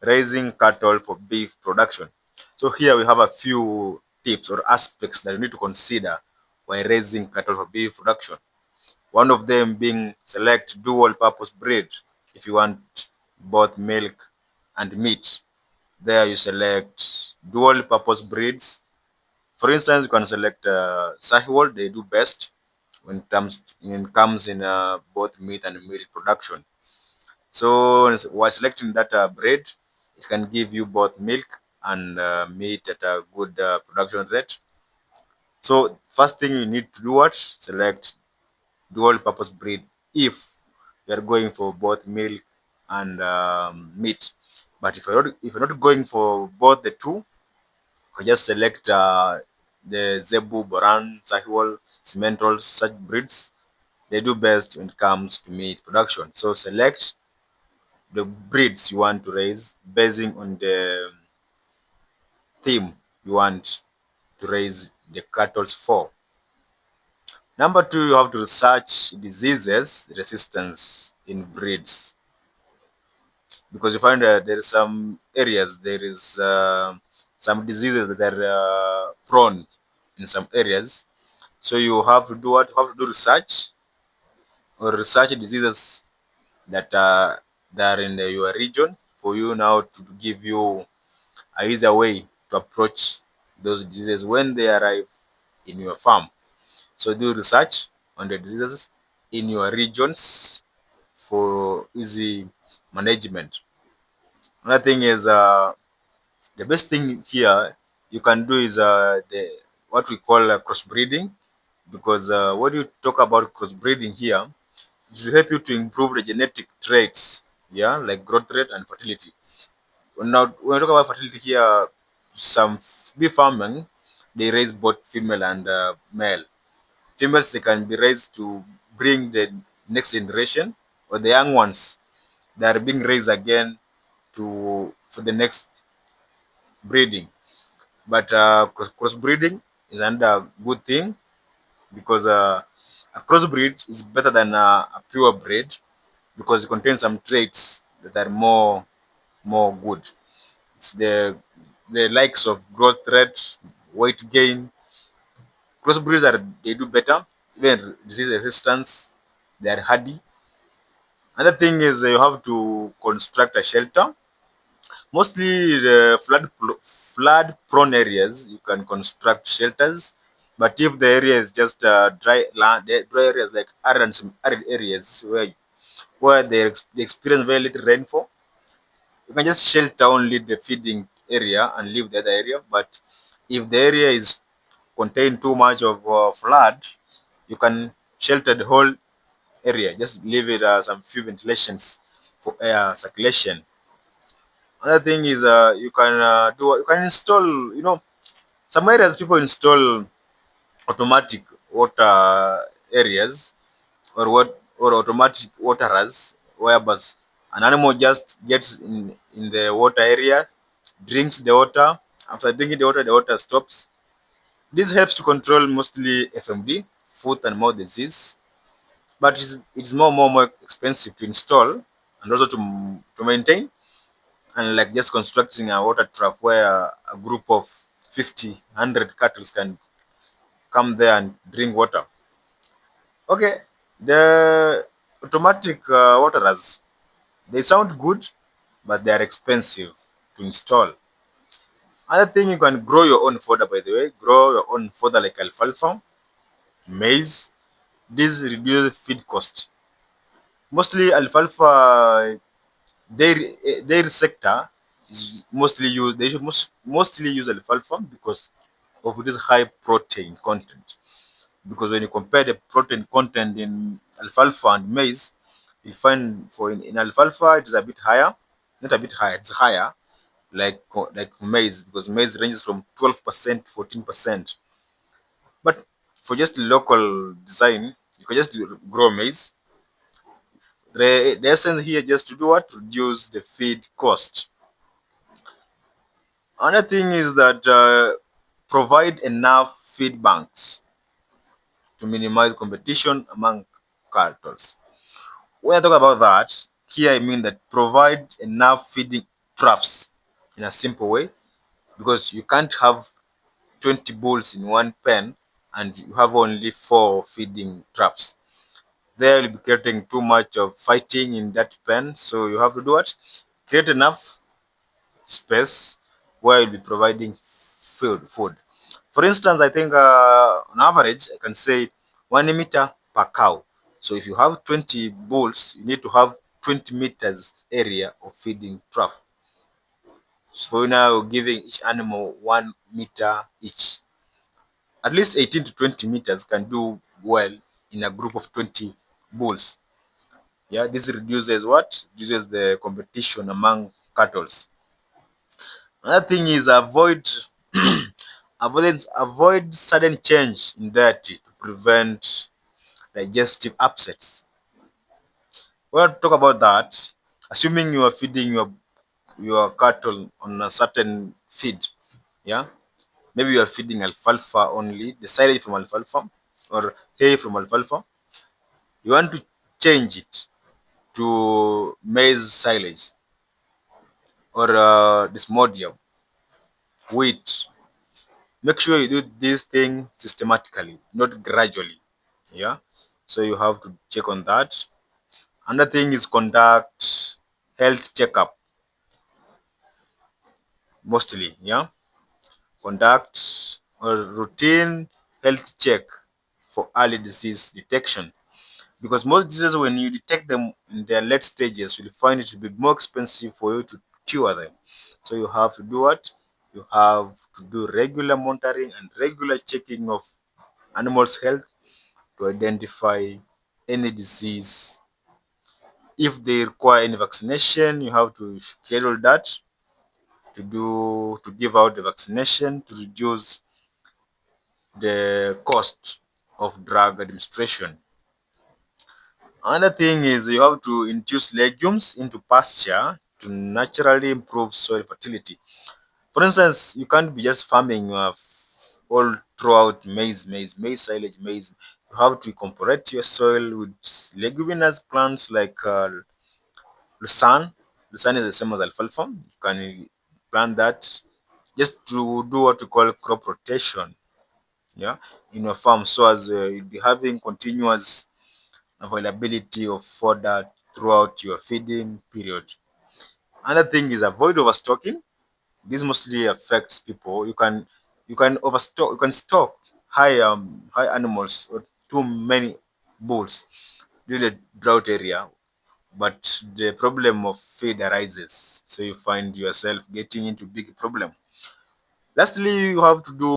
raising cattle for beef production. So here we have a few tips or aspects that you need to consider while raising cattle for beef production. One of them being select dual purpose breed if you want both milk and meat. There you select dual purpose breeds. For instance, you can select Sahiwal, they do best when it comes in both meat and milk production. So while selecting that breed, it can give you both milk and meat at a good production rate. So first thing you need to do what? Select dual purpose breed if you're going for both milk and meat. But if you're not going for both the two, you can just select the Zebu, Boran, Sahiwal, Simmental, such breeds. They do best when it comes to meat production. So select the breeds you want to raise basing on the theme you want to raise the cattle for. Number two, you have to research diseases resistance in breeds because you find that there is some areas there is some diseases that are prone in some areas. So you have to do what? You have to do research or research diseases that are in your region for you now to give you a easier way to approach those diseases when they arrive in your farm. So do research on the diseases in your regions for easy management. Another thing is the best thing here you can do is the what we call crossbreeding, because when you talk about crossbreeding here, it will help you to improve the genetic traits, yeah, like growth rate and fertility. Now, when we talk about fertility here, some bee farming, they raise both female and male. Females, they can be raised to bring the next generation, or the young ones that are being raised again to for the next breeding. But crossbreeding is another good thing because a crossbreed is better than a pure breed because it contains some traits that are more good. It's the likes of growth rate, weight gain. Crossbreeds they do better, even disease resistance. They are hardy. Another thing is you have to construct a shelter. Mostly the flood prone areas, you can construct shelters. But if the area is just dry land, dry areas like arid areas where they experience very little rainfall, you can just shelter only the feeding area and leave the other area. But if the area is contain too much of flood, you can shelter the whole area. Just leave it some few ventilations for air circulation. Another thing is you can you can install. Some areas people install automatic water areas or automatic waterers, whereby an animal just gets in the water area, drinks the water. After drinking the water stops. This helps to control mostly FMD, foot and mouth disease, but it's more expensive to install and also to maintain, and like just constructing a water trap where a group of 50, 100 cattle can come there and drink water. Okay, the automatic waterers, they sound good, but they are expensive to install. Other thing, you can grow your own fodder, by the way, grow your own fodder like alfalfa, maize. This reduces feed cost. Mostly alfalfa dairy sector is mostly used. They should mostly use alfalfa because of this high protein content. Because when you compare the protein content in alfalfa and maize, you find in alfalfa it is a bit higher, not a bit higher, it's higher like maize, because maize ranges from 12% to 14%. But for just local design, you can just grow maize. The essence here just to do what? Reduce the feed cost. Another thing is that provide enough feed banks to minimize competition among cattle. When I talk about that, here I mean that provide enough feeding. troughs in a simple way, because you can't have 20 bulls in one pen and you have only 4 feeding troughs. There you'll be creating too much of fighting in that pen. So you have to do what? Create enough space where you'll be providing food. For instance, I think on average, I can say 1 meter per cow. So if you have 20 bulls, you need to have 20 meters area of feeding trough. So now giving each animal 1 meter each. At least 18 to 20 meters can do well in a group of 20 bulls. Yeah, this reduces what? Reduces the competition among cattle. Another thing is avoid sudden change in diet to prevent digestive upsets. We'll talk about that. Assuming you are feeding your cattle on a certain feed, yeah, maybe you are feeding alfalfa only, the silage from alfalfa or hay from alfalfa. You want to change it to maize silage or dysmodium, wheat. Make sure you do this thing systematically, not gradually. Yeah. So you have to check on that. Another thing is conduct health checkup mostly. Yeah. Conduct a routine health check for early disease detection. Because most diseases, when you detect them in their late stages, you'll find it to be more expensive for you to cure them. So you have to do what? You have to do regular monitoring and regular checking of animals' health to identify any disease. If they require any vaccination, you have to schedule that to give out the vaccination to reduce the cost of drug administration. Another thing is you have to introduce legumes into pasture to naturally improve soil fertility. For instance, you can't be just farming all throughout maize silage, maize. You have to incorporate your soil with leguminous plants like lucerne. Lucerne is the same as alfalfa. You can plant that just to do what we call crop rotation, yeah, in your farm, so as you'll be having continuous availability of fodder throughout your feeding period. Another thing is avoid overstocking. This mostly affects people. You can overstock. You can stock high animals or too many bulls during the drought area, but the problem of feed arises. So you find yourself getting into big problem. Lastly, you have to do